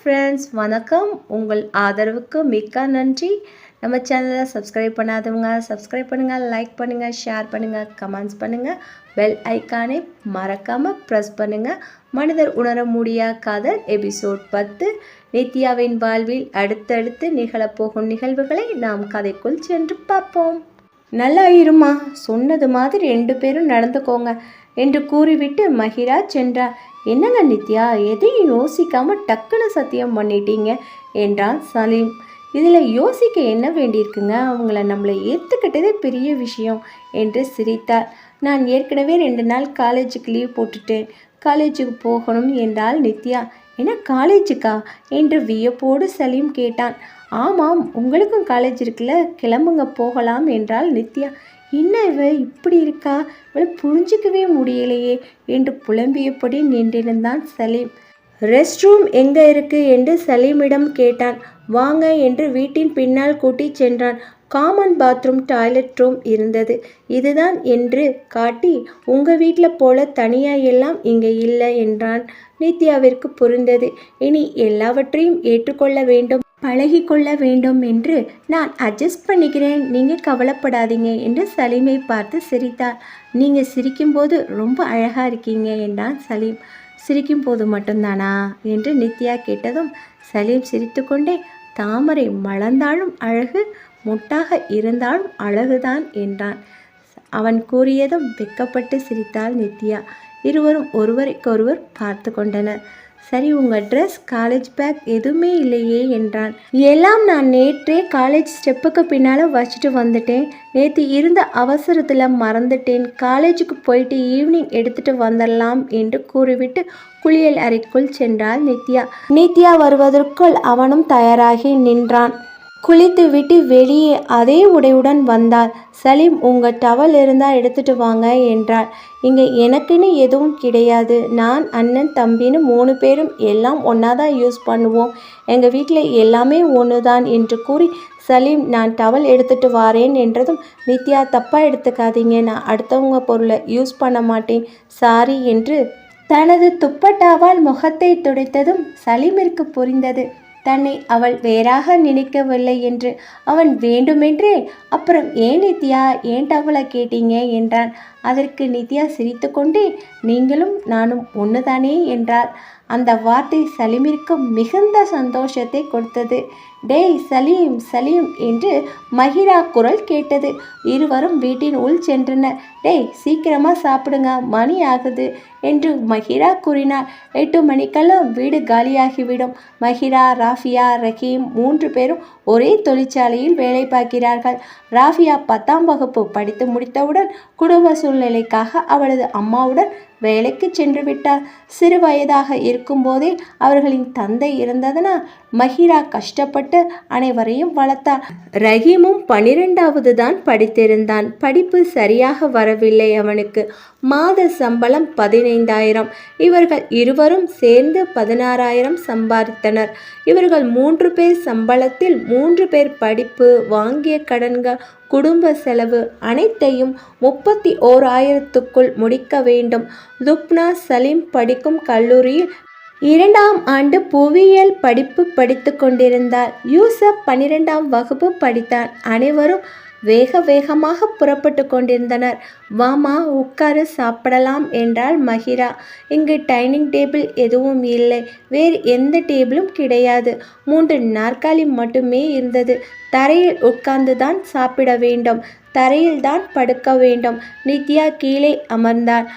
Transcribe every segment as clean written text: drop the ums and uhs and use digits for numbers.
Friends, வணக்கம். உங்கள் ஆதரவுக்கு மிக்க நன்றி. நம்ம சேனலை சப்ஸ்கிரைப் பண்ணாதவங்க சப்ஸ்கிரைப் பண்ணுங்கள், லைக் பண்ணுங்கள், ஷேர் பண்ணுங்கள், கமெண்ட்ஸ் பண்ணுங்கள். பெல் ஐக்கானை மறக்காமல் ப்ரெஸ் பண்ணுங்கள். மனிதர் உணர முடியாத காதல் எபிசோட் 10. நித்யாவின் வாழ்வில் அடுத்தடுத்து நிகழப்போகும் நிகழ்வுகளை நாம் கதைக்குள் சென்று பார்ப்போம். நல்லா இருமா, சொன்னது மாதிரி 2 பேரும் நடந்துக்கோங்க என்று கூறிவிட்டு மஹிரா சென்றார். என்னங்க நித்யா, எதையும் யோசிக்காமல் டக்குன்னு சத்தியம் பண்ணிட்டீங்க என்றான் சலீம். இதில் யோசிக்க என்ன வேண்டியிருக்குங்க, அவங்கள நம்மளை ஏற்றுக்கிட்டதே பெரிய விஷயம் என்று சிரித்தார். நான் ஏற்கனவே 2 நாள் காலேஜுக்கு லீவ் போட்டுட்டேன். காலேஜுக்கு போகணும் என்றால் நித்யா. என்ன காலேஜுக்கா என்று வியப்போடு சலீம் கேட்டான். ஆமாம், உங்களுக்கும் காலேஜ் இருக்குல்ல, கிளம்புங்க போகலாம் என்றால் நித்யா. என்ன இவ இப்படி இருக்கா, இவளை புரிஞ்சிக்கவே முடியலையே என்று புலம்பியபடி நின்றிருந்தான் சலீம். ரெஸ்ட் ரூம் எங்கே இருக்கு என்று சலீமிடம் கேட்டான். வாங்க என்று வீட்டின் பின்னால் கூட்டி சென்றான். காமன் பாத்ரூம், டாய்லெட் ரூம் இருந்தது. இதுதான் என்று காட்டி, உங்கள் வீட்டில் போல தனியாக எல்லாம் இங்கே இல்லை என்றான். நித்யாவிற்கு புரிந்தது. இனி எல்லாவற்றையும் ஏற்றுக்கொள்ள வேண்டும், பழகி கொள்ள வேண்டும் என்று. நான் அட்ஜஸ்ட் பண்ணிக்கிறேன், நீங்கள் கவலைப்படாதீங்க என்று சலீமை பார்த்து சிரித்தார். நீங்கள் சிரிக்கும்போது ரொம்ப அழகாக இருக்கீங்க என்றான் சலீம். சிரிக்கும் போது மட்டும்தானா என்று நித்யா கேட்டதும் சலீம் சிரித்து கொண்டே, தாமரை மலர்ந்தாலும் அழகு, முட்டாக இருந்தாலும் அழகுதான் என்றான். அவன் கூறியதும் வெக்கப்பட்டு சிரித்தாள் நித்யா. இருவரும் ஒருவருக்கொருவர் பார்த்து கொண்டனர். சரி, உங்கள் ட்ரெஸ், காலேஜ் பேக் எதுவுமே இல்லையே என்றான். எல்லாம் நான் நேற்றே காலேஜ் ஸ்டெப்புக்கு பின்னால் வச்சுட்டு வந்துட்டேன். நேற்று இருந்த அவசரத்தில் மறந்துட்டேன். காலேஜுக்கு போயிட்டு ஈவினிங் எடுத்துகிட்டு வந்துடலாம் என்று கூறிவிட்டு குளியல் அறைக்குள் சென்றாள் நித்யா. நித்யா வருவதற்குள் அவனும் தயாராகி நின்றான். குளித்து விட்டு வெளியே அதே உடையுடன் வந்தாள். சலீம், உங்கள் டவல் இருந்தால் எடுத்துகிட்டு வாங்க என்றாள். இங்கே எனக்குன்னு எதுவும் கிடையாது. நான், அண்ணன், தம்பின்னு 3 பேரும் எல்லாம் ஒன்றா தான் யூஸ் பண்ணுவோம். எங்கள் வீட்டில் எல்லாமே ஒன்று தான் என்று கூறி சலீம், நான் டவல் எடுத்துகிட்டு வாரேன் என்றதும் நித்யா, தப்பாக எடுத்துக்காதீங்க, நான் அடுத்தவங்க பொருளை யூஸ் பண்ண மாட்டேன், சாரி என்று தனது துப்பட்டாவால் முகத்தை துடைத்ததும் சலீமிற்கு புரிந்தது தன்னை அவள் வேறாக நினைக்கவில்லை என்று. அவன் வேண்டுமென்றே, அப்புறம் ஏன் நித்யா, ஏன் டவலை கேட்டீங்க என்றான். அதற்கு நித்யா சிரித்து கொண்டே, நீங்களும் நானும் ஒன்றுதானே என்றாள். அந்த வார்த்தை சலீமிற்கு மிகுந்த சந்தோஷத்தை கொடுத்தது. டேய் சலீம், சலீம் என்று மஹிரா குரல் கேட்டது. இருவரும் வீட்டின் உள் சென்றனர். டேய் சீக்கிரமாக சாப்பிடுங்க, மணி ஆகுது என்று மஹிரா கூறினார். 8 மணிக்கெல்லாம் வீடு காலியாகிவிடும். மஹிரா, ராஃபியா, ரஹீம் 3 பேரும் ஒரே தொழிற்சாலையில் வேலை பார்க்கிறார்கள். ராஃபியா 10ஆம் வகுப்பு படித்து முடித்தவுடன் குடும்ப சூழ்நிலைக்காக அவளது அம்மாவுடன் வேலைக்கு சென்று விட்டார். சிறு வயதாக இருக்கும்போதே அவர்களின் தந்தை இருந்ததனால் மஹிரா கஷ்டப்பட்டு அனைவரையும் வளர்த்தார். ரஹீமும் 12வது தான் படித்திருந்தான். படிப்பு சரியாக வரவில்லை அவனுக்கு. மாத சம்பளம் 15,000. இவர்கள் இருவரும் சேர்ந்து 16,000 சம்பாதித்தனர். இவர்கள் 3 பேர் சம்பளத்தில் 3 பேர் படிப்பு, வாங்கிய கடன்கள், குடும்ப செலவு அனைத்தையும் 31,000க்குள் முடிக்க வேண்டும். லுப்னா சலீம் படிக்கும் கல்லூரியில் 2ஆம் ஆண்டு புவியியல் படிப்பு படித்து கொண்டிருந்தார். யூசப் 12ஆம் வகுப்பு படித்தான். அனைவரும் வேகமாக புறப்பட்டு கொண்டிருந்தனர். வாமா உட்காரு, சாப்பிடலாம் என்றாள் மஹிரா. இங்கு டைனிங் டேபிள் எதுவும் இல்லை, வேறு எந்த டேபிளும் கிடையாது. 3 நாற்காலி மட்டுமே இருந்தது. தரையில் உட்கார்ந்து தான் சாப்பிட வேண்டும், தரையில் தான் படுக்க வேண்டும். நித்யா கீழே அமர்ந்தாள்.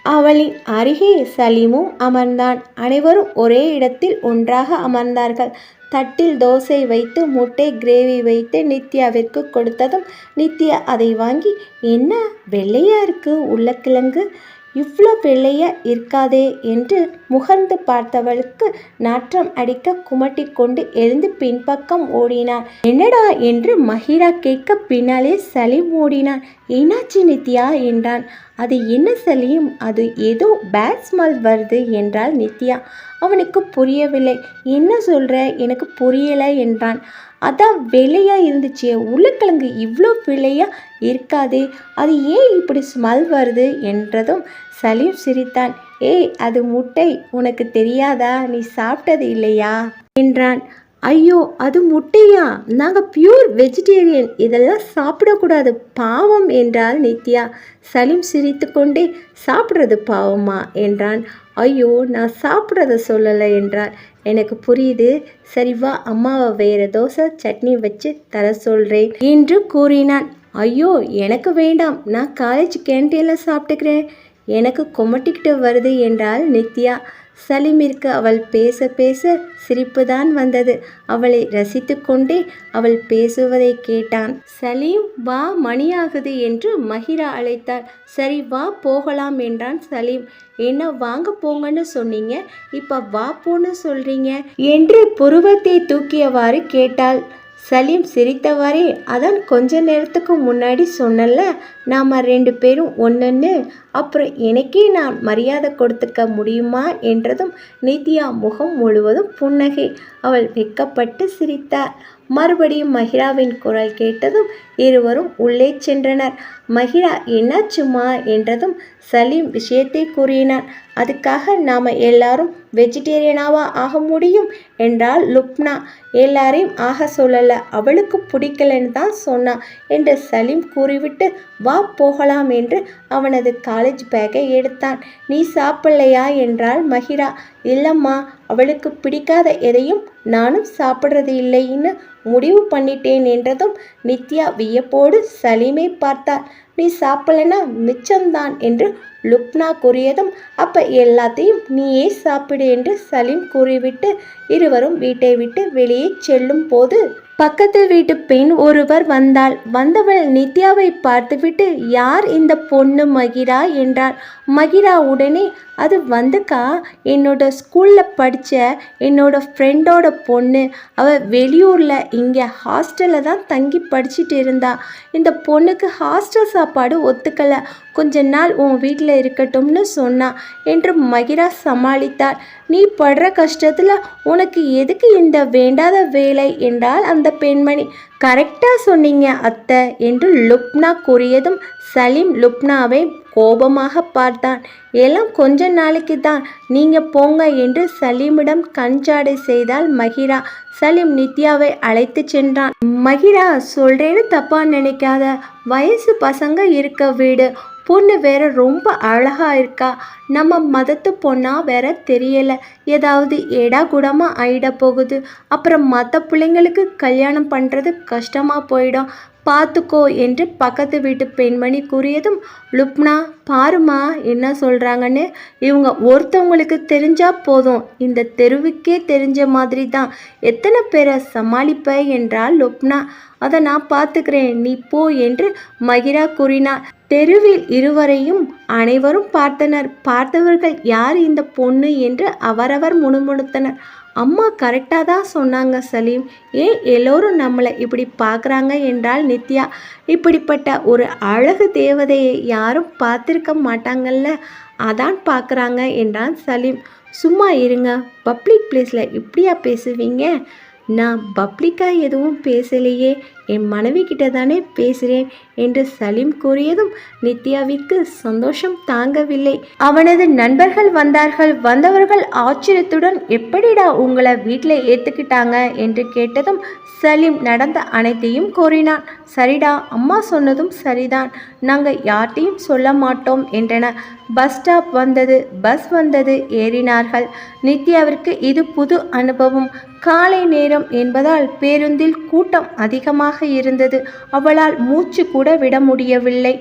அவளின் அருகே சலீமும் அமர்ந்தான். அனைவரும் ஒரே இடத்தில் ஒன்றாக அமர்ந்தார்கள். தட்டில் தோசை வைத்து முட்டை கிரேவி வைத்து நித்யாவிற்கு கொடுத்ததும் நித்யா அதை வாங்கி, என்ன வெள்ளையா இருக்கு உருளைக்கிழங்கு, இவ்வளோ வெள்ளையா இருக்காதே என்று முகர்ந்து பார்த்தவளுக்கு நாற்றம் அடிக்க குமட்டி கொண்டு எழுந்து பின்பக்கம் ஓடினான். என்னடா என்று மஹிரா கேட்க பின்னாலே சலீம் ஓடினான். என்னாச்சு நித்யா என்றான். அது என்ன சலீம், அது ஏதோ பேட் ஸ்மெல் வருது என்றாள் நித்யா. அவனுக்கு புரியவில்லை. என்ன சொல்கிற, எனக்கு புரியலை என்றான். அதான் வெள்ளையாக இருந்துச்சு, உருளைக்கிழங்கு இவ்வளோ வெள்ளையாக இருக்காதே, அது ஏன் இப்படி ஸ்மெல் வருது என்றதும் சலீம் சிரித்தான். ஏய், அது முட்டை, உனக்கு தெரியாதா, நீ சாப்பிட்டது இல்லையா? என்றான். ஐயோ, அது முட்டையா? நாங்கள் பியூர் வெஜிடேரியன், இதெல்லாம் சாப்பிடக்கூடாது, பாவம் என்றாள் நித்யா. சலீம் சிரித்து கொண்டே, சாப்பிட்றது பாவமா என்றான். ஐயோ, நான் சாப்பிட்றத சொல்லலை என்றார். எனக்கு புரியுது, சரி வா, அம்மாவை வேறு தோசை சட்னி வச்சு தர சொல்கிறேன் என்று கூறினான். ஐயோ, எனக்கு வேண்டாம், நான் காலேஜ் கேன்டீனில் சாப்பிட்டுக்கிறேன், எனக்கு கொமட்டிக்கிட்டு வருது என்றாள் நித்யா. சலீமிற்கு அவள் பேச பேச சிரிப்புதான் வந்தது. அவளை ரசித்து கொண்டே அவள் பேசுவதை கேட்டான். சலீம், வா, மணியாகுது என்று மஹிரா அழைத்தாள். சரி வா போகலாம் என்றான் சலீம். என்ன வாங்க போங்கன்னு சொன்னீங்க, இப்போ வா போன்னு சொல்றீங்க என்று புருவத்தை தூக்கியவாறு கேட்டாள். சலீம் சிரித்தவாறே, அதான் கொஞ்ச நேரத்துக்கு முன்னாடி சொன்னல, நாம் 2 பேரும் ஒன்றுன்னு, அப்புறம் எனக்கே நான் மரியாதை கொடுத்துக்க முடியுமா என்றதும் நித்யா முகம் முழுவதும் புன்னகை. அவள் வெக்கப்பட்டு சிரித்தார். மறுபடியும் மஹிராவின் குரல் கேட்டதும் இருவரும் உள்ளே சென்றனர். மஹிரா, என்னாச்சுமா என்றதும் சலீம் விஷயத்தை கூறினான். அதுக்காக நாம் எல்லாரும் வெஜிடேரியனாவா ஆக முடியும் என்றால் லுப்னா. எல்லாரையும் ஆக சொல்லலை, அவளுக்கு பிடிக்கலன்னு தான் சொன்னான் என்று சலீம் கூறிவிட்டு, வா போகலாம் என்று அவனது காலேஜ் பேக்கை எடுத்தான். நீ சாப்பிடலையா என்றாள் மஹிரா. இல்லைம்மா, அவளுக்கு பிடிக்காத எதையும் நானும் சாப்பிட்றது இல்லைன்னு முடிவு பண்ணிட்டேன் என்றதும் நித்யா வியப்போடு சலீமை பார்த்தாள். நீ சாப்பிடலனா மிச்சம்தான் என்று லுப்னா கூறியதும், அப்ப எல்லாத்தையும் நீயே சாப்பிடு என்று சலீம் கூறிவிட்டு இருவரும் வீட்டை விட்டு வெளியே செல்லும் போது பக்கத்து வீட்டு பெண் ஒருவர் வந்தாள். வந்தவள் நித்யாவை பார்த்துவிட்டு, யார் இந்த பொண்ணு மகிரா என்றாள். மகிரா உடனே, அது வந்துக்கா, என்னோட ஸ்கூலில் படித்த என்னோட ஃப்ரெண்டோட பொண்ணு, அவள் வெளியூரில் இங்கே ஹாஸ்டலில் தான் தங்கி படிச்சுட்டு இருந்தா. இந்த பொண்ணுக்கு ஹாஸ்டல் சாப்பாடு ஒத்துக்கலை, கொஞ்ச நாள் உன் வீட்டில் இருக்கட்டும்னு சொன்னா என்று மகிரா சமாளித்தாள். நீ படுற கஷ்டத்தில் உனக்கு எதுக்கு இந்த வேண்டாத வேலை என்றால் அந்த பெண்மணி. கரெக்டாக சொன்னீங்க அத்தை என்று லுப்னா கூறியதும் சலீம் லுப்னாவை கோபமாக பார்த்தான். எல்லாம் கொஞ்ச நாளைக்கு தான், நீங்கள் போங்க என்று சலீமிடம் கஞ்சாடை செய்தால் மகிரா. சலீம் நித்யாவை அழைத்து சென்றான். மகிரா, சொல்கிறேன்னு தப்பாக நினைக்காத, வயசு பசங்க இருக்க வீடு, பொண்ணு வேற ரொம்ப அழகா இருக்கா, நம்ம மதத்து பொண்ணா வேற தெரியலை, ஏதாவது ஏடா கூடமாக ஆயிட போகுது, அப்புறம் மற்ற பிள்ளைங்களுக்கு கல்யாணம் பண்ணுறது கஷ்டமாக போயிடும், பார்த்துக்கோ என்று பக்கத்து வீட்டு பெண்மணி கூறியதும் லுப்னா, பாருமா என்ன சொல்கிறாங்கன்னு, இவங்க ஒருத்தவங்களுக்கு தெரிஞ்சால் போதும், இந்த தெருவுக்கே தெரிஞ்ச மாதிரி தான், எத்தனை பேரை சமாளிப்ப என்றால் லுப்னா. அதை நான் பார்த்துக்கிறேன், நீ போ என்று மகிரா கூறினார். தெருவில் இருவரையும் அனைவரும் பார்த்தனர். பார்த்தவர்கள் யார் இந்த பொண்ணு என்று அவரவர் முணுமுணுத்தனர். அம்மா கரெக்டாக தான் சொன்னாங்க சலீம், ஏன் எல்லோரும் நம்மளை இப்படி பார்க்குறாங்க என்றால் நித்யா. இப்படிப்பட்ட ஒரு அழகு தேவதையை யாரும் பார்த்துருக்க மாட்டாங்கல்ல, அதான் பார்க்குறாங்க என்றான் சலீம். சும்மா இருங்க, பப்ளிக் பிளேஸில் இப்படியா பேசுவீங்க? நான் பப்ளிக்காக எதுவும் பேசலையே, என் மனைவி கிட்ட தானே பேசுகிறேன் என்று சலீம் கூறியதும் நித்யாவிற்கு சந்தோஷம் தாங்கவில்லை. அவனது நண்பர்கள் வந்தார்கள். வந்தவர்கள் ஆச்சரியத்துடன், எப்படிடா உங்களை வீட்டில் ஏற்றுக்கிட்டாங்க என்று கேட்டதும் சலீம் நடந்த அனைத்தையும் கூறினான். சரிடா, அம்மா சொன்னதும் சரிதான், நாங்கள் யார்ட்டையும் சொல்ல மாட்டோம் என்றனர். பஸ் ஸ்டாப் வந்தது, பஸ் வந்தது, ஏறினார்கள். நித்யாவிற்கு இது புது அனுபவம். காலை நேரம் என்பதால் பேருந்தில் கூட்டம் அதிகமாக இருந்தது. அவளால் மூச்சு கூட விட முடியவில்லை.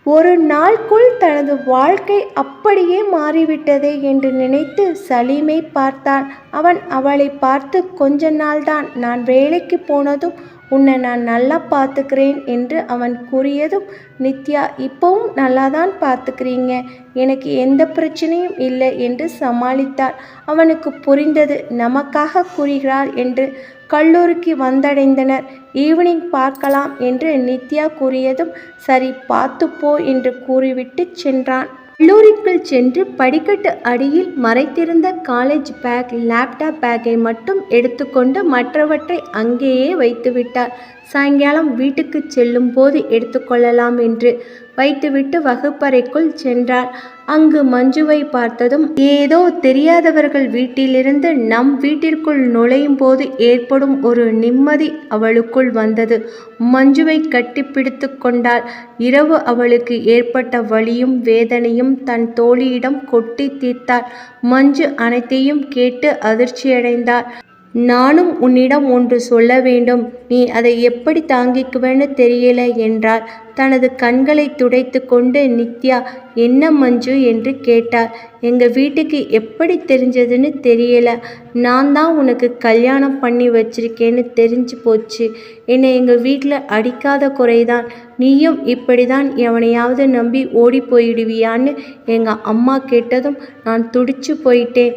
ஒரு நாளுக்குள் தனது வாழ்க்கை அப்படியே மாறிவிட்டதே என்று நினைத்து சலீமை பார்த்தான். அவன் அவளை பார்த்து, கொஞ்ச நாள்தான், நான் வேலைக்கு போனதும் உன்னை நான் நல்லா பார்த்துக்கிறேன் என்று அவன் கூறியதும் நித்யா, இப்போவும் நல்லா தான் பார்த்துக்கிறீங்க, எனக்கு எந்த பிரச்சனையும் இல்லை என்று சமாளித்தாள். அவனுக்கு புரிந்தது, நமக்காக கூறுகிறாள் என்று. கல்லூரிக்கு வந்தடைந்தனர். ஈவினிங் பார்க்கலாம் என்று நித்யா கூறியதும் சரி பார்த்துப்போ என்று கூறிவிட்டு சென்றான். கல்லூரிக்குள் சென்று படிக்கட்டு அடியில் மறைத்திருந்த காலேஜ் பேக், லேப்டாப் பேக்கை மட்டும் எடுத்துக்கொண்டு மற்றவற்றை அங்கேயே வைத்துவிட்டார். சாயங்காலம் வீட்டுக்கு செல்லும் போது எடுத்துக்கொள்ளலாம் என்று வைத்துவிட்டு வகுப்பறைக்குள் சென்றார். அங்கு மஞ்சுவை பார்த்ததும் ஏதோ தெரியாதவர்கள் வீட்டிலிருந்து நம் வீட்டிற்குள் நுழையும் போது ஏற்படும் ஒரு நிம்மதி அவளுக்குள் வந்தது. மஞ்சுவை கட்டிப்பிடித்து கொண்டாள். இரவு அவளுக்கு ஏற்பட்ட வலியும் வேதனையும் தன் தோழியிடம் கொட்டி தீர்த்தாள். மஞ்சு அனைத்தையும் கேட்டு அதிர்ச்சியடைந்தாள். நானும் உன்னிடம் ஒன்று சொல்ல வேண்டும், நீ அதை எப்படி தாங்கிக்குவேன்னு தெரியல என்றாள். தனது கண்களை துடைத்து கொண்டு நித்யா, என்ன மஞ்சு என்று கேட்டாள். எங்கள் வீட்டுக்கு எப்படி தெரிஞ்சதுன்னு தெரியல. நான் தான் உனக்கு கல்யாணம் பண்ணி வச்சிருக்கேன்னு தெரிஞ்சு போச்சு. என்னை எங்கள் வீட்டில் அடிக்காத குறைதான். நீயும் இப்படி தான் எவனையாவது நம்பி ஓடி போயிடுவியான்னு எங்கள் அம்மா கேட்டதும் நான் துடிச்சு போயிட்டேன்.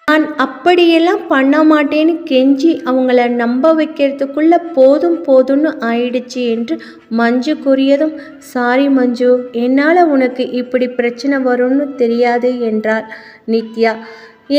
நான் அப்படியெல்லாம் பண்ண மாட்டேன்னு கெஞ்சி அவங்கள நம்ப வைக்கிறதுக்குள்ள போதும் போதும்னு ஆயிடுச்சு என்று மஞ்சு கூறியதும், சாரி மஞ்சு, என்னால் உனக்கு இப்படி பிரச்சனை வரும்னு தெரியாது என்றாள் நித்யா.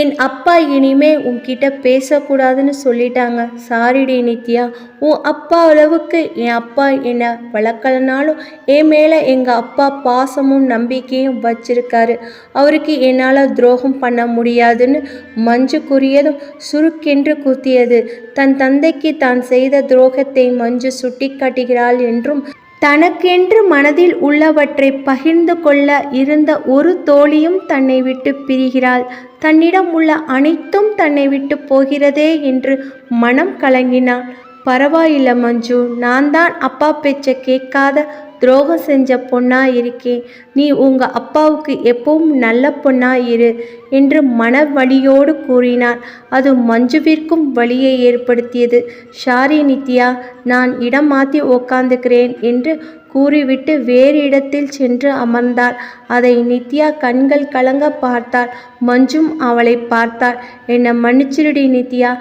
என் அப்பா இனிமே உன்கிட்ட பேசக்கூடாதுன்னு சொல்லிட்டாங்க. சாரிடி நித்யா. உன் அப்பா அளவுக்கு என் அப்பா என்னை வளர்க்கலனாலும் என் மேலே எங்கள் அப்பா பாசமும் நம்பிக்கையும் வச்சிருக்காரு. அவருக்கு என்னால் துரோகம் பண்ண முடியாதுன்னு மஞ்சு கூறியதும் சுருக்கென்று குத்தியது. தன் தந்தைக்கு தான் செய்த துரோகத்தை மஞ்சு சுட்டி காட்டுகிறாள் என்றும் தனக்கென்று மனதில் உள்ளவற்றை பகிர்ந்து கொள்ள இருந்த ஒரு தோழியும் தன்னை விட்டு பிரிகிறாள். தன்னிடம் உள்ள அனைத்தும் தன்னை விட்டு போகிறதே என்று மனம் கலங்கினாள். பரவாயில்ல மஞ்சு, நான் தான் அப்பா பேச்சை கேட்காத துரோகம் செஞ்ச பொண்ணா இருக்கேன். நீ உங்க அப்பாவுக்கு எப்பவும் நல்ல பொண்ணா இரு என்று மன வலியோடு கூறினார். அது மஞ்சுவிற்கும் வலியை ஏற்படுத்தியது. ஷாரி நித்யா, நான் இடம் மாற்றி உக்காந்துக்கிறேன் என்று கூறிவிட்டு வேறு இடத்தில் சென்று அமர்ந்தாள். அதை நித்யா கண்கள் கலங்க பார்த்தாள். மஞ்சும் அவளை பார்த்தாள். என்னை மன்னிச்சிருடி நித்யா,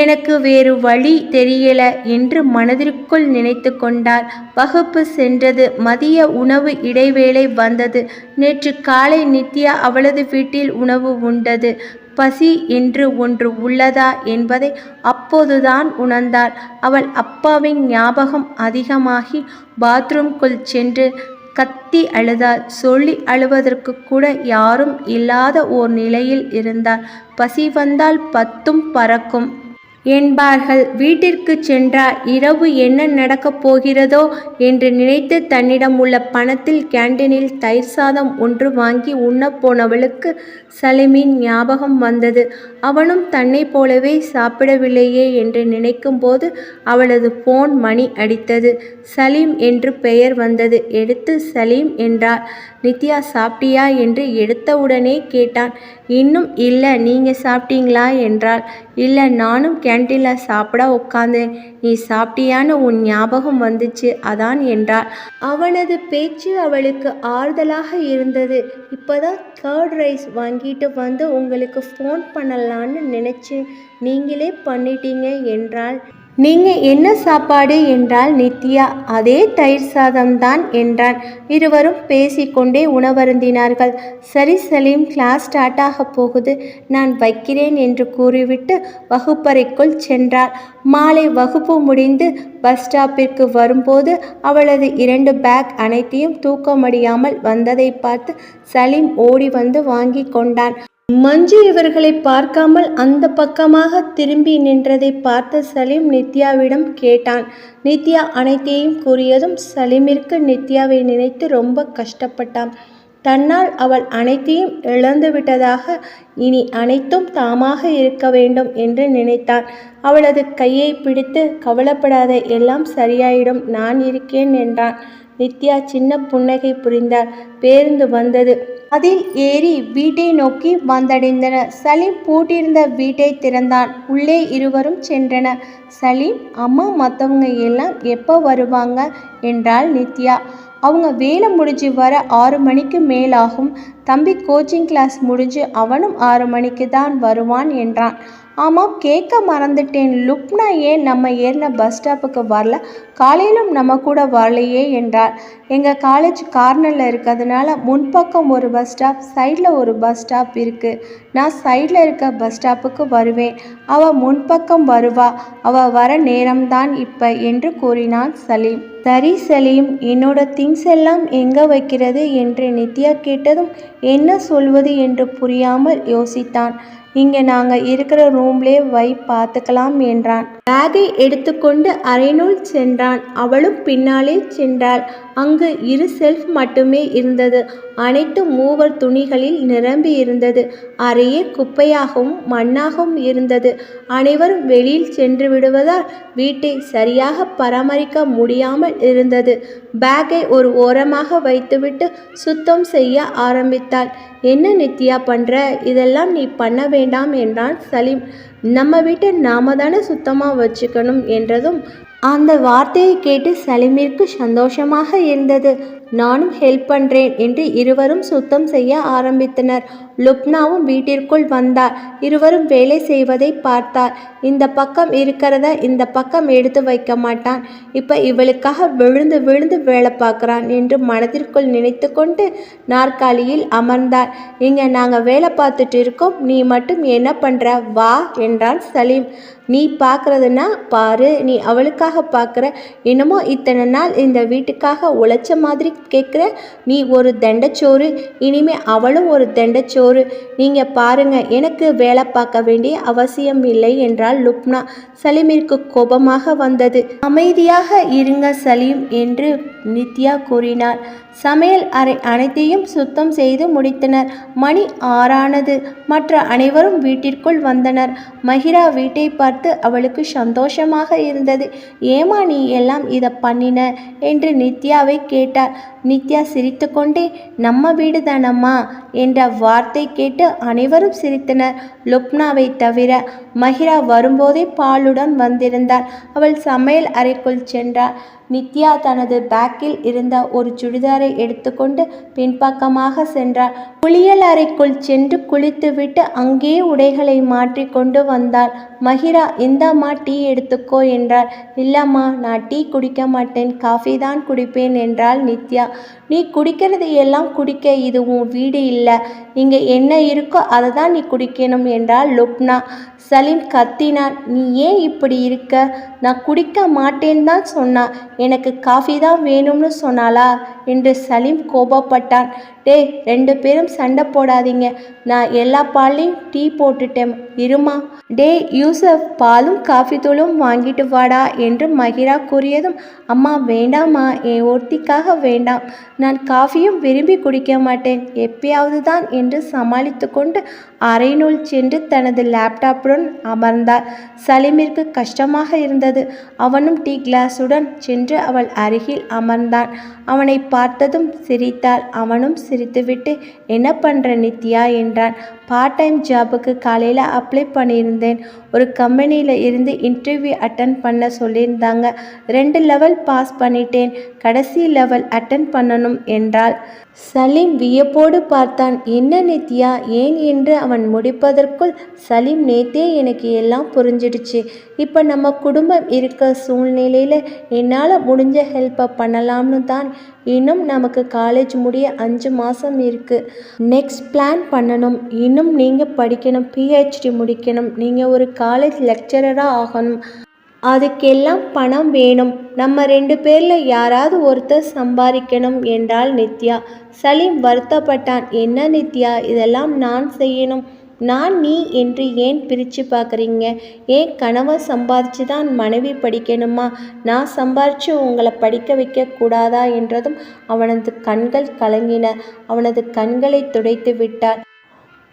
எனக்கு வேறு வழி தெரியல என்று மனதிற்குள் நினைத்து கொண்டாள். வகுப்பு சென்றது. மதிய உணவு இடைவேளை வந்தது. நேற்று காலை நித்யா அவளது வீட்டில் உணவு உண்டது. பசி என்று ஒன்று உள்ளதா என்பதை அப்போதுதான் உணர்ந்தாள். அவள் அப்பாவின் ஞாபகம் அதிகமாகி பாத்ரூம்குள் சென்று கத்தி அழுதாள். சொல்லி அழுவதற்கு கூட யாரும் இல்லாத ஓர் நிலையில் இருந்தாள். பசி வந்தால் பத்தும் பறக்கும் என்பார்கள். வீட்டிற்கு சென்றார். இரவு என்ன நடக்கப் போகிறதோ என்று நினைத்து தன்னிடம் உள்ள பணத்தில் கேண்டீனில் தயிர் சாதம் ஒன்று வாங்கி உண்ணப் போனவளுக்கு சலீமின் ஞாபகம் வந்தது. அவனும் தன்னை போலவே சாப்பிடவில்லையே என்று நினைக்கும் போது அவளது போன் மணி அடித்தது. சலீம் என்று பெயர் வந்தது. எடுத்து சலீம் என்றார். நித்யா, சாப்பிட்டியா என்று எடுத்தவுடனே கேட்டான். இன்னும் இல்லை, நீங்கள் சாப்பிட்டீங்களா என்றாள். இல்லை, நானும் கேண்டீனில் சாப்பிட உட்காந்தேன். நீ சாப்பிட்டியான்னு உன் ஞாபகம் வந்துச்சு, அதான் என்றாள். அவனது பேச்சு அவளுக்கு ஆறுதலாக இருந்தது. இப்போதான் கர்ட் ரைஸ் வாங்கிட்டு வந்து உங்களுக்கு ஃபோன் பண்ணலான்னு நினச்சேன், நீங்களே பண்ணிட்டீங்க என்றாள். நீங்கள் என்ன சாப்பாடு என்றால் நித்யா. அதே தயிர் சாதம்தான் என்றான். இருவரும் பேசிக்கொண்டே உணவருந்தினார்கள். சரி சலீம், கிளாஸ் ஸ்டார்ட் ஆக போகுது, நான் வைக்கிறேன் என்று கூறிவிட்டு வகுப்பறைக்குள் சென்றாள். மாலை வகுப்பு முடிந்து பஸ் ஸ்டாப்பிற்கு வரும்போது அவளது 2 பேக் அனைத்தையும் தூக்க முடியாமல் வந்ததை பார்த்து சலீம் ஓடி வந்து வாங்கி கொண்டான். மஞ்சு இவர்களை பார்க்காமல் அந்த பக்கமாக திரும்பி நின்றதை பார்த்த சலீம் நித்யாவிடம் கேட்டான். நித்யா அனைத்தையும் கூறியதும் சலீமிற்கு நித்யாவை நினைத்து ரொம்ப கஷ்டப்பட்டான். தன்னால் அவள் அனைத்தையும் இழந்துவிட்டதாக, இனி அனைத்தும் தாமாக இருக்க வேண்டும் என்று நினைத்தான். அவளது கையை பிடித்து, கவலைப்படாத, எல்லாம் சரியாயிடும், நான் இருக்கேன் என்றான். நித்யா சின்ன புன்னகை புரிந்தாள். பேருந்து வந்தது. அதில் ஏறி வீட்டை நோக்கி வந்தடைந்தனர். சலீம் பூட்டியிருந்த வீட்டை திறந்தான். உள்ளே இருவரும் சென்றனர். சலீம், அம்மா மற்றவங்க எல்லாம் எப்போ வருவாங்க என்றாள் நித்யா. அவங்க வேலை முடிஞ்சு வர 6 மணிக்கு மேலாகும். தம்பி கோச்சிங் கிளாஸ் முடிஞ்சு அவனும் 6 மணிக்கு தான் வருவான் என்றான். ஆமாம், கேட்க மறந்துட்டேன். லுப்னா ஏன் நம்ம ஏறின பஸ் ஸ்டாப்புக்கு வரல? காலையிலும் நம்ம கூட வரலையே என்றாள். எங்கள் காலேஜ் கார்னரில் இருக்கிறதுனால முன்பக்கம் ஒரு பஸ் ஸ்டாப், சைடில் ஒரு பஸ் ஸ்டாப் இருக்குது. நான் சைடில் இருக்க பஸ் ஸ்டாப்புக்கு வருவேன். அவள் முன்பக்கம் வருவா. அவள் வர நேரம்தான் இப்போ என்று கூறினான் சலீம். சரி சலீம், என்னோட திங்ஸ் எல்லாம் எங்கே வைக்கிறது என்று நித்யா கேட்டதும் என்ன சொல்வது என்று புரியாமல் யோசித்தான். இங்கே நாங்கள் இருக்கிற ரூம்லே வை, பார்த்துக்கலாம் என்றான். பேக்கை எடுத்துக்கொண்டு அறையினுள் சென்றான். அவளும் பின்னாலே சென்றாள். அங்கு 2 செல்ஃப் மட்டுமே இருந்தது. அனைத்து மூவர் துணிகளில் நிரம்பி இருந்தது. அறையே குப்பையாகவும் மண்ணாகவும் இருந்தது. அனைவரும் வெளியில் சென்று விடுவதால் வீட்டை சரியாக பராமரிக்க முடியாமல் இருந்தது. பேக்கை ஒரு ஓரமாக வைத்துவிட்டு சுத்தம் செய்ய ஆரம்பித்தாள். என்ன நித்யா பண்ற? இதெல்லாம் நீ பண்ண வேண்டாம் என்றான் சலீம். நம்ம வீட்டை நாம தானே சுத்தமாக வச்சுக்கணும் என்றதும் அந்த வார்த்தையை கேட்டு சலீமிற்கு சந்தோஷமாக இருந்தது. நானும் ஹெல்ப் பண்ணுறேன் என்று இருவரும் சுத்தம் செய்ய ஆரம்பித்தனர். லுப்னாவும் வீட்டிற்குள் வந்தார். இருவரும் வேலை செய்வதை பார்த்தார். இந்த பக்கம் இருக்கிறத இந்த பக்கம் எடுத்து வைக்க மாட்டான். இப்போ இவளுக்காக விழுந்து விழுந்து வேலை பார்க்குறான் என்று மனதிற்குள் நினைத்து கொண்டு நாற்காலியில் அமர்ந்தார். இங்கே நாங்கள் வேலை பார்த்துட்டு இருக்கோம், நீ மட்டும் என்ன பண்ணுற? வா என்றான் சலீம். நீ பார்க்குறதுனா பாரு, நீ அவளுக்காக பார்க்குற. என்னமோ இத்தனை நாள் இந்த வீட்டுக்காக உழைச்ச மாதிரி கேட்குற. நீ ஒரு தண்டச்சோறு, இனிமே அவளும் ஒரு தண்டச்சோறு. நீங்கள் பாருங்க, எனக்கு வேலை பார்க்க வேண்டிய அவசியம் இல்லை என்றாள் லுப்னா. சலீமிற்கு கோபமாக வந்தது. அமைதியாக இருங்க சலீம் என்று நித்யா கூறினார். சமையல் அறை அனைத்தையும் சுத்தம் செய்து முடித்தனர். மணி 6 ஆனது. மற்ற அனைவரும் வீட்டிற்குள் வந்தனர். மஹிரா வீட்டை பார்த்து அவளுக்கு சந்தோஷமாக இருந்தது. ஏமா நீ எல்லாம் இதை பண்ணின என்று நித்யாவை கேட்டார். நித்யா சிரித்து கொண்டே நம்ம வீடு தானம்மா என்ற வார்த்தை கேட்டு அனைவரும் சிரித்தனர், லுப்னாவை தவிர. மஹிரா வரும்போதே பாலுடன் வந்திருந்தாள். அவள் சமையல் அறைக்குள் சென்றாள். நித்யா தனது பேக்கில் இருந்த ஒரு சுடிதாரை எடுத்துக்கொண்டு பின்பக்கமாக சென்றாள். குளியல் அறைக்குள் சென்று குளித்துவிட்டு அங்கே உடைகளை மாற்றி கொண்டு வந்தாள். மஹிரா, இந்தாம்மா டீ எடுத்துக்கோ என்றாள். இல்லம்மா, நான் டீ குடிக்க மாட்டேன், காஃபி தான் குடிப்பேன் என்றாள் நித்யா. நீ குடிக்கிறது எல்லாம் குடிக்க, இது உன் வீடு இல்லை. இங்கே என்ன இருக்கோ அதை தான் நீ குடிக்கணும் என்றாள் லுப்னா. சலீம் கத்தினான். நீ ஏன் இப்படி இருக்க? நான் குடிக்க மாட்டேன்னு தான் சொன்னா. எனக்கு காஃபி தான் வேணும்னு சொன்னாளா என்று சலீம் கோபப்பட்டான். டேய், 2 பேரும் சண்டை போடாதீங்க. நான் எல்லா பால்லையும் டீ போட்டுட்டேன், இருமா. டேய் யூசப், பாலும் காஃபி தூளும் வாங்கிட்டு வாடா என்று மஹிரா கூறியதும், அம்மா வேண்டாம்மா, என் ஒருத்திக்காக வேண்டாம். நான் காஃபியும் விரும்பி குடிக்க மாட்டேன், எப்பயாவது தான் என்று சமாளித்து கொண்டு அறையினுள் சென்று தனது லேப்டாப்புடன் அமர்ந்தார். சலீமிற்கு கஷ்டமாக இருந்தது. அவனும் டீ கிளாஸுடன் சென்று அவள் அருகில் அமர்ந்தான். அவனை பார்த்ததும் சிரித்தாள். அவனும் சிரித்துவிட்டு, என்ன பண்ணுற நித்யா என்றான். பார்ட் டைம் ஜாபுக்கு காலையில் அப்ளை பண்ணியிருந்தேன். ஒரு கம்பெனியில் இருந்து இன்டர்வியூ அட்டன் பண்ண சொல்லியிருந்தாங்க. 2 லெவல் பாஸ் பண்ணிட்டேன், கடைசி லெவல் அட்டன் பண்ணணும் என்றாள். சலீம் வியப்போடு பார்த்தான். என்ன நித்யா, ஏன் என்று அவன் முடிப்பதற்குள், சலீம் நேத்தே எனக்கு எல்லாம் புரிஞ்சிடுச்சு. இப்போ நம்ம குடும்பம் இருக்க சூழ்நிலையில் என்னால் முடிஞ்ச ஹெல்ப்பை பண்ணலாம்னு தான். இன்னும் நமக்கு காலேஜ் முடிய 5 மாதம் இருக்குது. நெக்ஸ்ட் பிளான் பண்ணணும். இன்னும் நீங்கள் படிக்கணும், பிஹெச்டி முடிக்கணும், நீங்கள் ஒரு காலேஜ் லெக்சரராக ஆகணும். அதுக்கெல்லாம் பணம் வேணும். நம்ம 2 பேரில் யாராவது ஒருத்தர் சம்பாதிக்கணும் என்றாள் நித்யா. சலீம் வருத்தப்பட்டான். என்ன நித்யா, இதெல்லாம் நான் செய்யணும்? நான் நீ என்று ஏன் பிரித்து பார்க்குறீங்க? ஏன் கணவன் சம்பாதிச்சு தான் மனைவி படிக்கணுமா? நான் சம்பாதிச்சு உங்களை படிக்க வைக்கக்கூடாதா என்றதும் அவனது கண்கள் கலங்கின. அவனது கண்களை துடைத்து விட்டார்.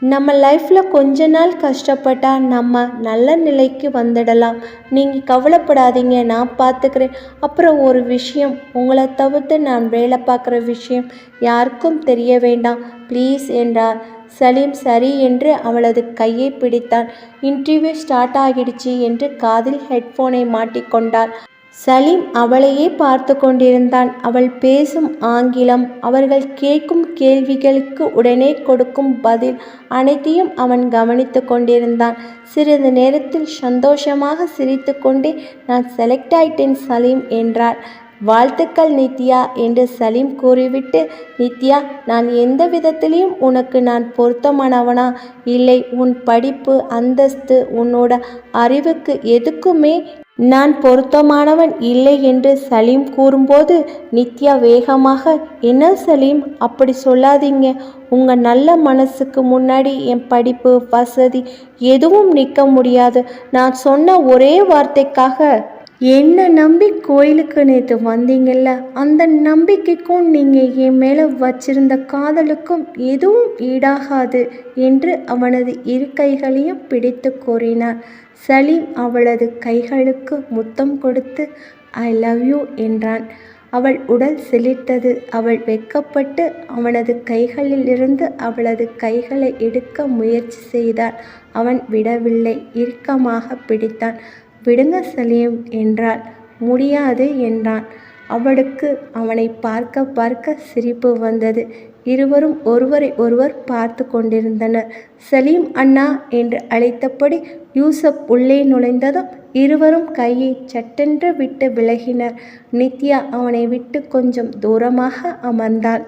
நம்ம லைஃப்பில் கொஞ்ச நாள் கஷ்டப்பட்டால் நம்ம நல்ல நிலைக்கு வந்துடலாம். நீங்கள் கவலைப்படாதீங்க, நான் பார்த்துக்கிறேன். அப்புறம் ஒரு விஷயம், உங்களை தவிர்த்து நான் வேலை பார்க்குற விஷயம் யாருக்கும் தெரிய வேண்டாம் ப்ளீஸ் என்றார். சலீம் சரி என்று அவளது கையை பிடித்தான். இன்டர்வியூ ஸ்டார்ட் ஆகிடுச்சு என்று காதில் ஹெட்ஃபோனை மாட்டிக்கொண்டாள். சலீம் அவளையே பார்த்து கொண்டிருந்தான். அவள் பேசும் ஆங்கிலம், அவர்கள் கேட்கும் கேள்விகளுக்கு உடனே கொடுக்கும் பதில் அனைத்தையும் அவன் கவனித்து கொண்டிருந்தான். சிறிது நேரத்தில் சந்தோஷமாக சிரித்து கொண்டே, நான் செலக்ட் ஆயிட்டேன் சலீம் என்றாள். வாழ்த்துக்கள் நித்யா என்று சலீம் கூறிவிட்டு, நித்யா, நான் எந்த விதத்திலையும் உனக்கு நான் பொருத்தமானவனா? இல்லை, உன் படிப்பு, அந்தஸ்து, உன்னோட அறிவுக்கு எதுக்குமே நான் பொருத்தமானவன் இல்லை என்று சலீம் கூறும்போது நித்யா வேகமாக, என்ன சலீம், அப்படி சொல்லாதீங்க. உங்கள் நல்ல மனசுக்கு முன்னாடி என் படிப்பு, வசதி எதுவும் நிற்க முடியாது. நான் சொன்ன ஒரே வார்த்தைக்காக என்னை நம்பி கோயிலுக்கு நேற்று வந்தீங்கல்ல, அந்த நம்பிக்கைக்கும் நீங்கள் என் மேலே வச்சிருந்த காதலுக்கும் எதுவும் ஈடாகாது என்று அவனது இரு கைகளையும் பிடித்து கூறினார். சலீம் அவளது கைகளுக்கு முத்தம் கொடுத்து ஐ லவ் யூ என்றான். அவள் உடல் சிலிர்த்தது. அவள் வெட்கப்பட்டு அவனது கைகளிலிருந்து அவளது கைகளை எடுக்க முயற்சி செய்தாள். அவன் விடவில்லை. இறுக்கமாக பிடித்தான். விடுங்க சலீம் என்றாள். முடியாது என்றான். அவளுக்கு அவனை பார்க்க பார்க்க சிரிப்பு வந்தது. இருவரும் ஒருவரை ஒருவர் பார்த்து கொண்டிருந்தனர். சலீம் அண்ணா என்று அழைத்தபடி யூசப் உள்ளே நுழைந்ததும் இருவரும் கையை சட்டென்று விட்டு விலகினர். நித்யா அவனை விட்டு கொஞ்சம் தூரமாக அமர்ந்தாள்.